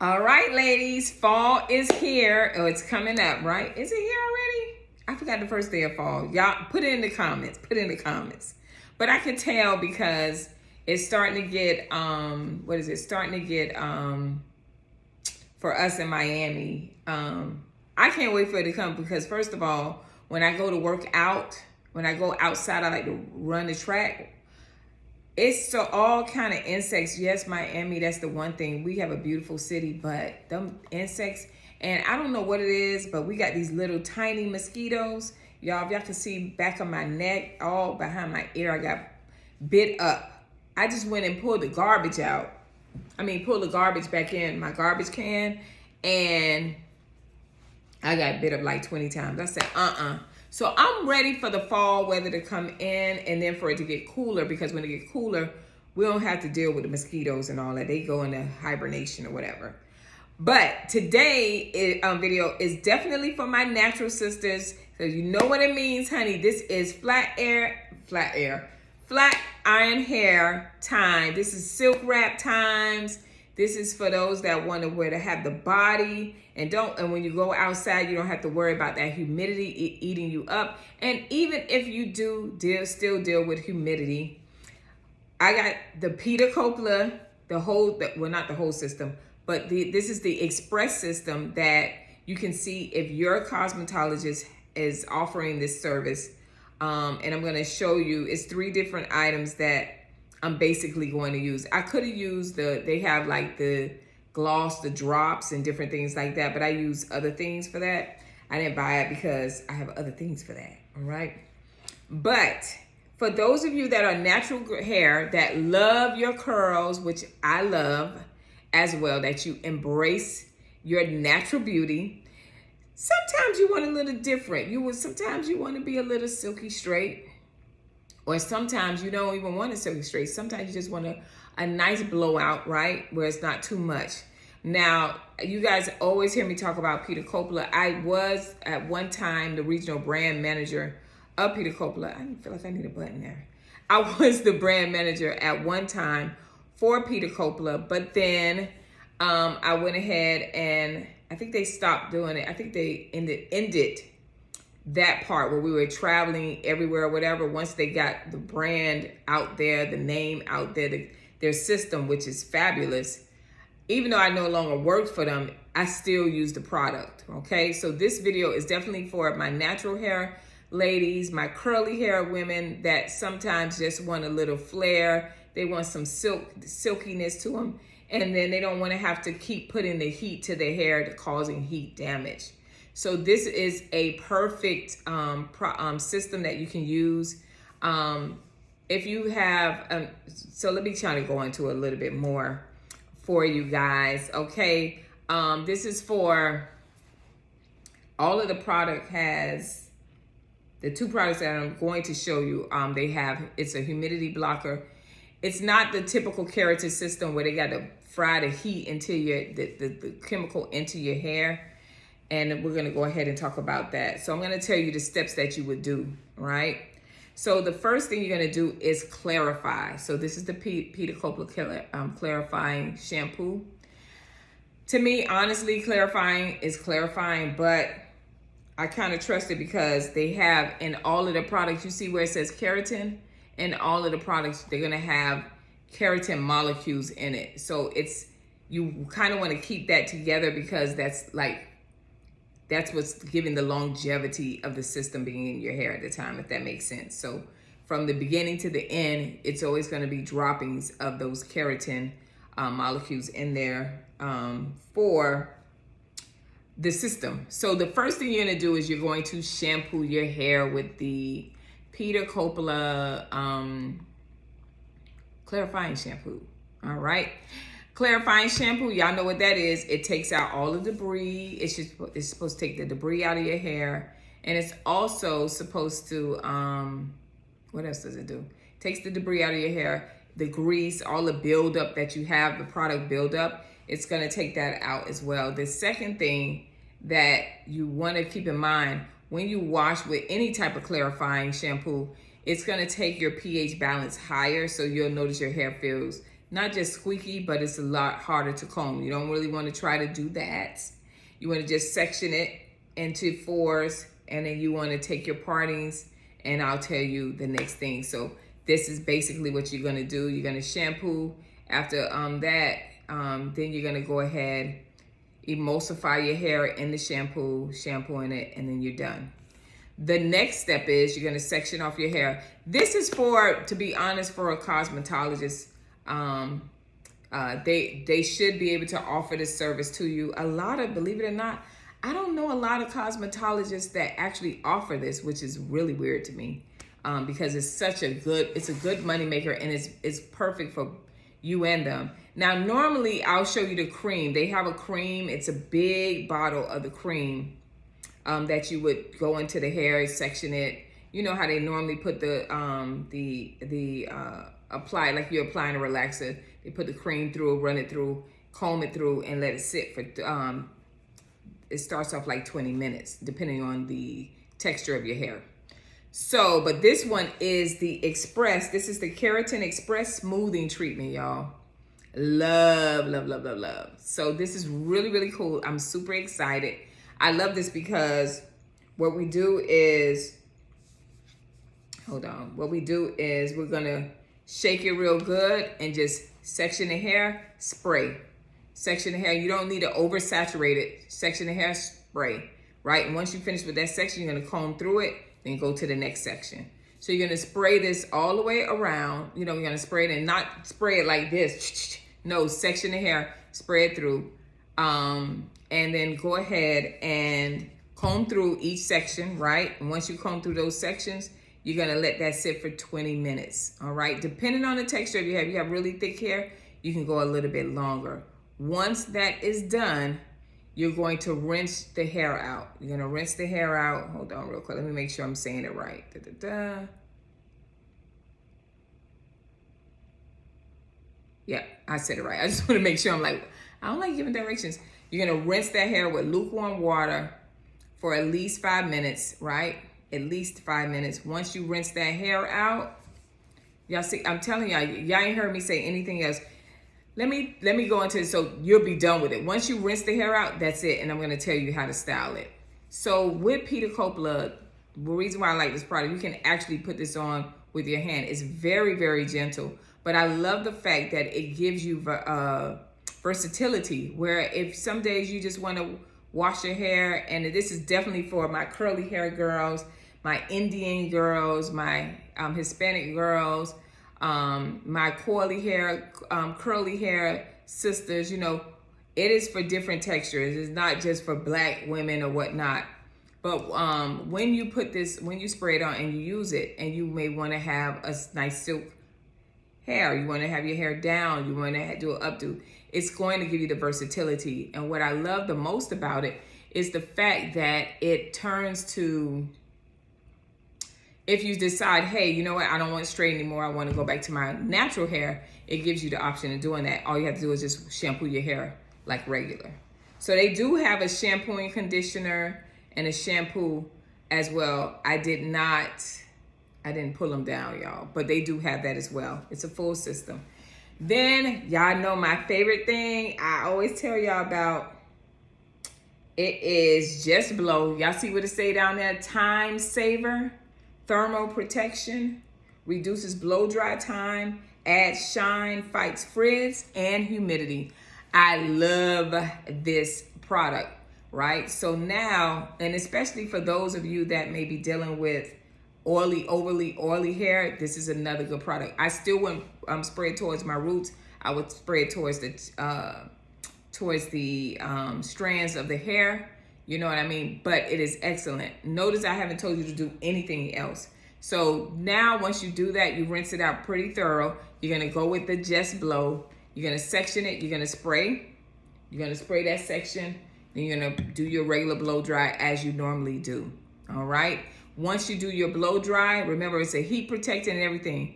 All right, ladies, fall is here. Oh, it's coming up, right? Is it here already? I forgot the first day of fall. Y'all put it in the comments. Put it in the comments. But I can tell because it's starting to get what is it? Starting to get for us in Miami. I can't wait for it to come because first of all, when I go to work out, when I go outside, I like to run the track. It's so all kind of insects. Yes, Miami, that's the one thing. We have a beautiful city, but them insects, and I don't know what it is, but we got these little tiny mosquitoes. Y'all, if y'all can see back of my neck, all behind my ear, I got bit up. I just went and pulled the garbage out. Pulled the garbage back in my garbage can, and I got bit up like 20 times. I said, So I'm ready for the fall weather to come in and then for it to get cooler, because when it gets cooler, we don't have to deal with the mosquitoes and all that. They go into hibernation or whatever. But today video is definitely for my natural sisters. So you know what it means, honey. This is flat iron hair time. This is silk wrap times. This is for those that want to have the body and when you go outside, you don't have to worry about that humidity eating you up. And even if you do still deal with humidity, I got the Peter Coppola, not the whole system, but this is the express system that you can see if your cosmetologist is offering this service. And I'm going to show you, it's 3 different items that I'm basically going to use. I could have used they have like the gloss, the drops and different things like that, but I use other things for that. I didn't buy it because I have other things for that, all right? But for those of you that are natural hair, that love your curls, which I love as well, that you embrace your natural beauty, sometimes you want a little different. Sometimes you want to be a little silky straight. Or sometimes you don't even want a silky straight. Sometimes you just want a nice blowout, right? Where it's not too much. Now, you guys always hear me talk about Peter Coppola. I was at one time the regional brand manager of Peter Coppola. I feel like I need a button there. I was the brand manager at one time for Peter Coppola, but then I went ahead and I think they stopped doing it. I think they ended that part where we were traveling everywhere or whatever. Once they got the brand out there, the name out there, their system, which is fabulous. Even though I no longer worked for them, I still use the product, okay? So this video is definitely for my natural hair ladies, my curly hair women that sometimes just want a little flare. They want some silkiness to them. And then they don't want to have to keep putting the heat to their hair, causing heat damage. So this is a perfect system that you can use. If you have, so let me try to go into a little bit more for you guys, okay? This is for, all of the product has, the 2 products that I'm going to show you, it's a humidity blocker. It's not the typical keratin system where they got to fry the heat into the chemical into your hair. And we're going to go ahead and talk about that. So I'm going to tell you the steps that you would do, right? So the first thing you're going to do is clarify. So this is the Peter Coppola clarifying shampoo. To me, honestly, clarifying is clarifying, but I kind of trust it because they have in all of the products, you see where it says keratin, in all of the products, they're going to have keratin molecules in it. So you kind of want to keep that together because that's what's giving the longevity of the system being in your hair at the time, if that makes sense. So from the beginning to the end, it's always going to be droppings of those keratin molecules in there for the system. So the first thing you're going to do is you're going to shampoo your hair with the Peter Coppola clarifying shampoo. All right. Clarifying shampoo, y'all know what that is. It takes out all the debris. It's supposed to take the debris out of your hair. And it's also supposed to, what else does it do? It takes the debris out of your hair, the grease, all the buildup that you have, the product buildup. It's going to take that out as well. The second thing that you want to keep in mind, when you wash with any type of clarifying shampoo, it's going to take your pH balance higher. So you'll notice your hair feels not just squeaky, but it's a lot harder to comb. You don't really want to try to do that. You want to just section it into 4s, and then you want to take your partings, and I'll tell you the next thing. So this is basically what you're going to do. You're going to shampoo. After that, then you're going to go ahead, emulsify your hair in the shampoo in it, and then you're done. The next step is you're going to section off your hair. This is for, to be honest, for a cosmetologist. They should be able to offer this service to you. A lot of, believe it or not, I don't know a lot of cosmetologists that actually offer this, which is really weird to me, because it's a good money maker, and it's perfect for you and them. Now, normally I'll show you the cream. They have a cream. It's a big bottle of the cream that you would go into the hair, section it. You know how they normally put the apply, like you're applying a relaxer. They put the cream through, run it through, comb it through, and let it sit for, it starts off like 20 minutes, depending on the texture of your hair. So, but this one is the Express. This is the Keratin Express Smoothing Treatment, y'all. Love, love, love, love, love. So this is really, really cool. I'm super excited. I love this because what we do is, what we do is we're gonna shake it real good and just section the hair, spray. Section the hair. You don't need to oversaturate it. Section the hair, spray, right? And once you finish with that section, you're gonna comb through it, then go to the next section. So you're gonna spray this all the way around. You know, you're gonna spray it and not spray it like this. No, section the hair, spray it through. And then go ahead and comb through each section, right? And once you comb through those sections, you're gonna let that sit for 20 minutes, all right? Depending on the texture of your hair, if you have really thick hair, you can go a little bit longer. Once that is done, you're going to rinse the hair out. You're gonna rinse the hair out. Hold on real quick, let me make sure I'm saying it right. Yeah, I said it right. I just wanna make sure. I'm like, I don't like giving directions. You're gonna rinse that hair with lukewarm water for at least 5 minutes, right? At least 5 minutes. Once you rinse that hair out, y'all see, I'm telling y'all, y'all ain't heard me say anything else. Let me go into it so you'll be done with it. Once you rinse the hair out, that's it. And I'm gonna tell you how to style it. So with Peter Coppola, the reason why I like this product, you can actually put this on with your hand. It's very, very gentle. But I love the fact that it gives you versatility, where if some days you just want to wash your hair, and this is definitely for my curly hair girls, my Indian girls, my Hispanic girls, my curly hair sisters, you know, it is for different textures. It's not just for black women or whatnot. But when you put this, when you spray it on and you use it, and you may want to have a nice silk hair, you want to have your hair down, you want to do an updo, it's going to give you the versatility. And what I love the most about it is the fact that it turns to, if you decide, hey, you know what, I don't want straight anymore, I want to go back to my natural hair, it gives you the option of doing that. All you have to do is just shampoo your hair like regular. So they do have a shampooing conditioner and a shampoo as well. I didn't pull them down, y'all, but they do have that as well. It's a full system. Then y'all know my favorite thing I always tell y'all about. It is Just Blow. Y'all see what it say down there? Time saver, thermal protection, reduces blow dry time, adds shine, fights frizz and humidity. I love this product, right? So now, and especially for those of you that may be dealing with overly oily hair, this is another good product. I still wouldn't spray it towards my roots. I would spray it towards the strands of the hair. You know what I mean? But it is excellent. Notice I haven't told you to do anything else. So now once you do that, you rinse it out pretty thorough. You're gonna go with the Just Blow. You're gonna section it. You're gonna spray. You're gonna spray that section. Then you're gonna do your regular blow dry as you normally do. All right. Once you do your blow dry, remember it's a heat protectant and everything.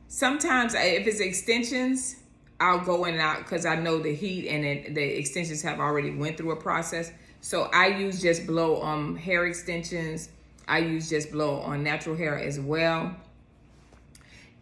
Sometimes if it's extensions, I'll go in and out because I know the heat and the extensions have already went through a process. So I use Just Blow on hair extensions. I use Just Blow on natural hair as well.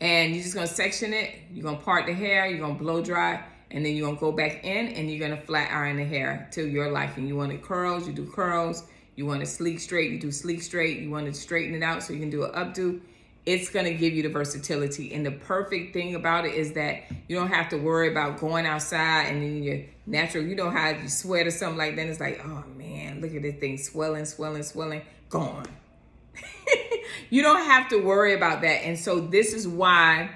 And you're just gonna section it. You're gonna part the hair, you're gonna blow dry, and then you're gonna go back in and you're gonna flat iron the hair to your liking. You want it curls, you do curls. You want it sleek straight, you do sleek straight. You want to straighten it out so you can do an updo. It's gonna give you the versatility. And the perfect thing about it is that you don't have to worry about going outside and then your natural, you know how you sweat or something like that. It's like, oh man, look at this thing swelling, swelling, swelling, gone. You don't have to worry about that. And so this is why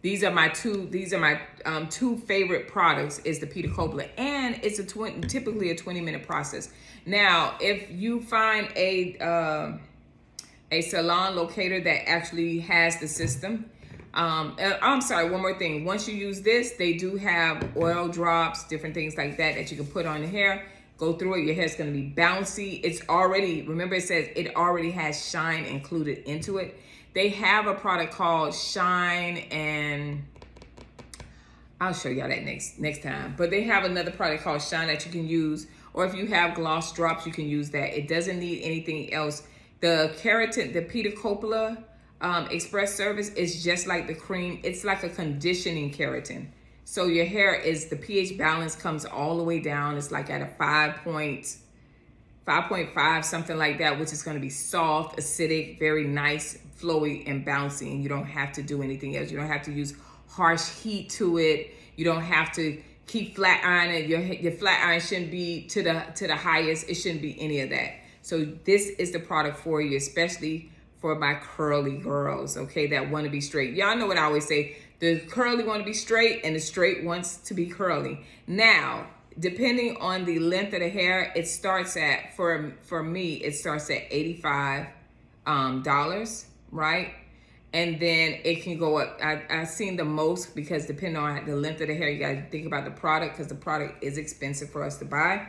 these are my two favorite products is the Peter Coppola, and it's typically a 20-minute process. Now, if you find a salon locator that actually has the system, I'm sorry, one more thing. Once you use this, they do have oil drops, different things like that you can put on the hair. Go through it, your hair's gonna be bouncy. It's already, remember it says it already has shine included into it. They have a product called Shine, and I'll show y'all that next time. But they have another product called Shine that you can use, or if you have gloss drops, you can use that. It doesn't need anything else. The keratin, the Peter Coppola Express Service is just like the cream. It's like a conditioning keratin. So your hair is, the pH balance comes all the way down. It's like at a 5.5, something like that, which is going to be soft, acidic, very nice, flowy, and bouncy. And you don't have to do anything else. You don't have to use harsh heat to it. You don't have to keep flat ironing. Your flat iron shouldn't be to the highest. It shouldn't be any of that. So this is the product for you, especially for my curly girls, okay, that want to be straight. Y'all know what I always say. The curly want to be straight and the straight wants to be curly. Now, depending on the length of the hair, it starts at, for me, it starts at $85, right? And then it can go up. I've seen the most, because depending on the length of the hair, you got to think about the product, because the product is expensive for us to buy.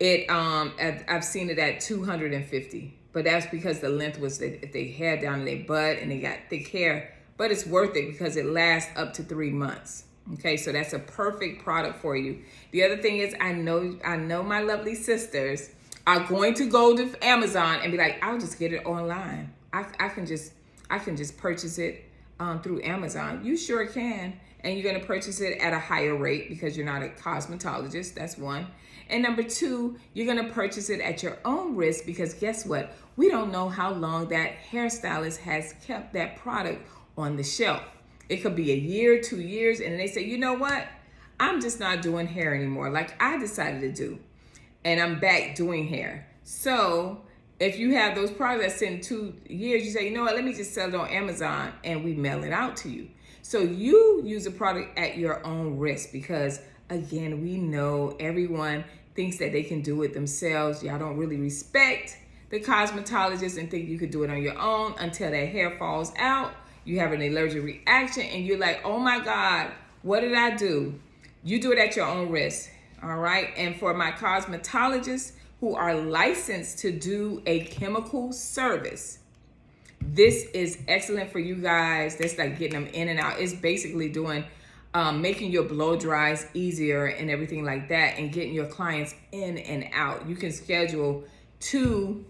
I've seen it at $250, but that's because the length was that if they hair down in their butt and they got thick hair. But it's worth it because it lasts up to 3 months. Okay, so that's a perfect product for you. The other thing is, I know my lovely sisters are going to go to Amazon and be like, I'll just get it online. I can just purchase it through Amazon. You sure can. And you're going to purchase it at a higher rate because you're not a cosmetologist. That's one. And number two, you're going to purchase it at your own risk, because guess what? We don't know how long that hairstylist has kept that product on the shelf. It could be a year, 2 years, and they say, you know what? I'm just not doing hair anymore, like I decided to do, and I'm back doing hair. So if you have those products that's in 2 years, you say, you know what? Let me just sell it on Amazon, and we mail it out to you. So you use a product at your own risk, because again, we know everyone thinks that they can do it themselves. Y'all don't really respect the cosmetologist and think you could do it on your own until that hair falls out. You have an allergic reaction and you're like, oh my God, what did I do? You do it at your own risk, all right? And for my cosmetologists who are licensed to do a chemical service, this is excellent for you guys. That's like getting them in and out. It's basically doing, making your blow dries easier and everything like that, and getting your clients in and out. You can schedule 2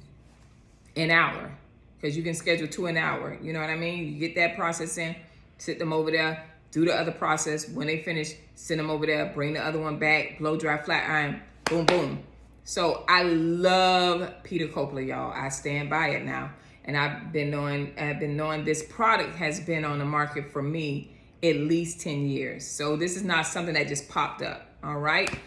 an hour. Because you can schedule 2 an hour. You know what I mean? You get that process in, sit them over there, do the other process. When they finish, send them over there, bring the other one back, blow dry, flat iron, boom, boom. So I love Peter Coppola, y'all. I stand by it now. And I've been knowing this product has been on the market for me at least 10 years. So this is not something that just popped up, all right?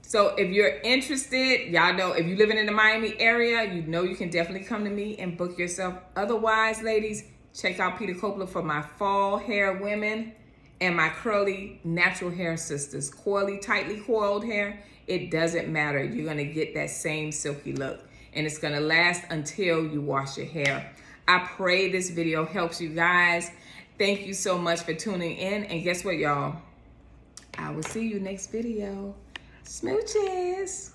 So if you're interested, y'all know, if you're living in the Miami area, you know you can definitely come to me and book yourself. Otherwise, ladies, check out Peter Coppola for my fall hair women and my curly natural hair sisters. Coily, tightly coiled hair, it doesn't matter. You're going to get that same silky look, and it's going to last until you wash your hair. I pray this video helps you guys. Thank you so much for tuning in. And guess what, y'all? I will see you next video. Smooches.